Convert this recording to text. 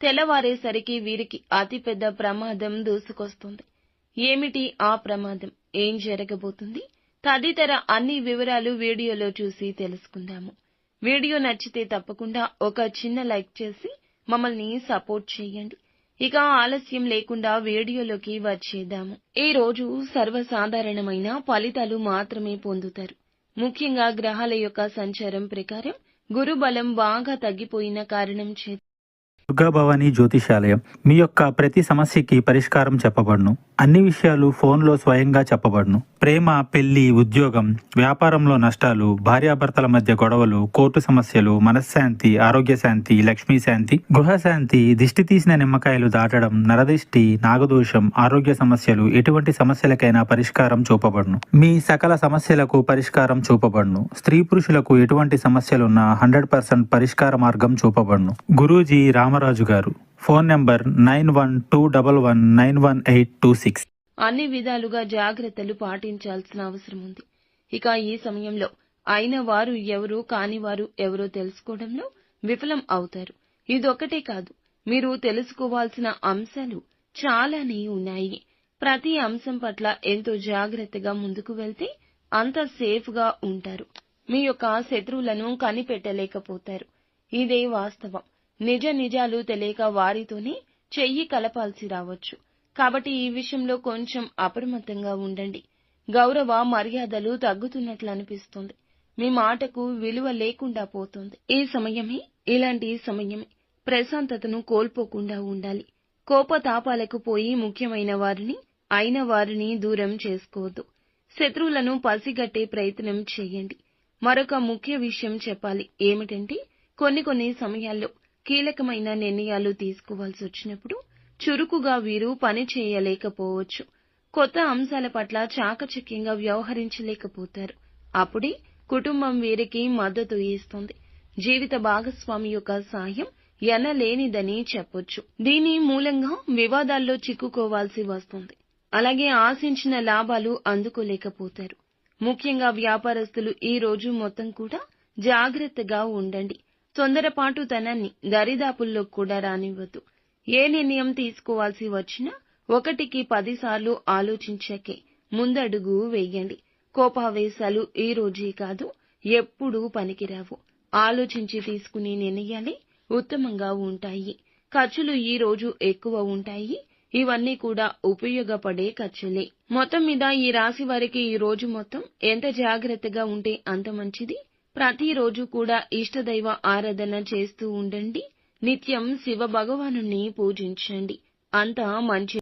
తెల్లవారేసరికి వీరికి అతిపెద్ద ప్రమాదం దూసుకొస్తుంది. ఏమిటి ఆ ప్రమాదం? ఏం జరగబోతుంది? తదితర అన్ని వివరాలు వీడియోలో చూసి తెలుసుకుందాము. వీడియో నచ్చితే తప్పకుండా ఒక చిన్న లైక్ చేసి మమ్మల్ని సపోర్ట్ చేయండి. ఇక ఆలస్యం లేకుండా వీడియోలోకి వచ్చేద్దాము. ఈ రోజు సర్వసాధారణమైన ఫలితాలు మాత్రమే పొందుతారు. ముఖ్యంగా గ్రహాల యొక్క సంచారం ప్రకారం గురుబలం బాగా తగ్గిపోయిన కారణం చేత దుర్గాభవాని జ్యోతిషాలయం మీ యొక్క ప్రతి సమస్యకి పరిష్కారం చెప్పబడును. అన్ని విషయాలు ఫోన్లో స్వయంగా చెప్పబడును. ప్రేమ, పెళ్లి, ఉద్యోగం, వ్యాపారంలో నష్టాలు, భార్యాభర్తల మధ్య గొడవలు, కోర్టు సమస్యలు, మనశ్శాంతి, ఆరోగ్య శాంతి, లక్ష్మీ శాంతి, గృహశాంతి, దిష్టి తీసిన నిమ్మకాయలు దాటడం, నరదిష్టి, నాగదోషం, ఆరోగ్య సమస్యలు, ఎటువంటి సమస్యలకైనా పరిష్కారం చూపబడును. మీ సకల సమస్యలకు పరిష్కారం చూపబడును. స్త్రీ పురుషులకు ఎటువంటి సమస్యలున్నా 100% పరిష్కార మార్గం చూపబడును. గురూజీ రామరాజు గారు. Phone number 9121191826. అన్ని విధాలుగా జాగ్రత్తలు పాటించాల్సిన అవసరం ఉంది. ఇక ఈ సమయంలో అయిన వారు ఎవరు, కాని వారు ఎవరో తెలుసుకోవడంలో విఫలం అవుతారు. ఇదొక్కటే కాదు, మీరు తెలుసుకోవాల్సిన అంశాలు చాలానే ఉన్నాయి. ప్రతి అంశం పట్ల ఎంతో జాగ్రత్తగా ముందుకు వెళ్తే అంత సేఫ్ గా ఉంటారు. మీ యొక్క శత్రువులను కనిపెట్టలేకపోతారు. ఇదే వాస్తవం. నిజాలు తెలియక వారితోనే చెయ్యి కలపాల్సి రావచ్చు. కాబట్టి ఈ విషయంలో కొంచెం అప్రమత్తంగా ఉండండి. గౌరవ మర్యాదలు తగ్గుతున్నట్లు అనిపిస్తుంది. మీ మాటకు విలువ లేకుండా పోతుంది. ఇలాంటి సమయమే ప్రశాంతతను కోల్పోకుండా ఉండాలి. కోపతాపాలకు పోయి ముఖ్యమైన వారిని, అయిన వారిని దూరం చేసుకోవద్దు. శత్రువులను పసిగట్టే ప్రయత్నం చేయండి. మరొక ముఖ్య విషయం చెప్పాలి. ఏమిటంటే కొన్ని సమయాల్లో కీలకమైన నిర్ణయాలు తీసుకోవాల్సి వచ్చినప్పుడు చురుకుగా వీరు పని చేయలేకపోవచ్చు. కొత్త అంశాల పట్ల చాకచక్యంగా వ్యవహరించలేకపోతారు. అప్పుడే కుటుంబం వీరికి మద్దతు ఇస్తుంది. జీవిత భాగస్వామి యొక్క సాయం ఎనలేనిదని చెప్పొచ్చు. దీని మూలంగా వివాదాల్లో చిక్కుకోవాల్సి వస్తుంది. అలాగే ఆశించిన లాభాలు అందుకోలేకపోతారు. ముఖ్యంగా వ్యాపారస్తులు ఈ రోజు మొత్తం కూడా జాగ్రత్తగా ఉండండి. తొందరపాటుతనాన్ని దరిదాపుల్లో కూడా రానివ్వద్దు. ఏ నిర్ణయం తీసుకోవాల్సి వచ్చినా 1కి 10 సార్లు ఆలోచించాకే ముందడుగు వేయండి. కోపావేశాలు ఈ రోజే కాదు, ఎప్పుడూ పనికిరావు. ఆలోచించి తీసుకునే నిర్ణయాలే ఉత్తమంగా ఉంటాయి. ఖర్చులు ఈ రోజు ఎక్కువ ఉంటాయి. ఇవన్నీ కూడా ఉపయోగపడే ఖర్చులే. మొత్తం మీద ఈ రాశి వారికి ఈ రోజు మొత్తం ఎంత జాగ్రత్తగా ఉంటే అంత మంచిది. ప్రతిరోజు కూడా ఇష్టదైవ ఆరాధన చేస్తూ ఉండండి. నిత్యం శివ భగవానుని పూజించండి. అంతా మంచి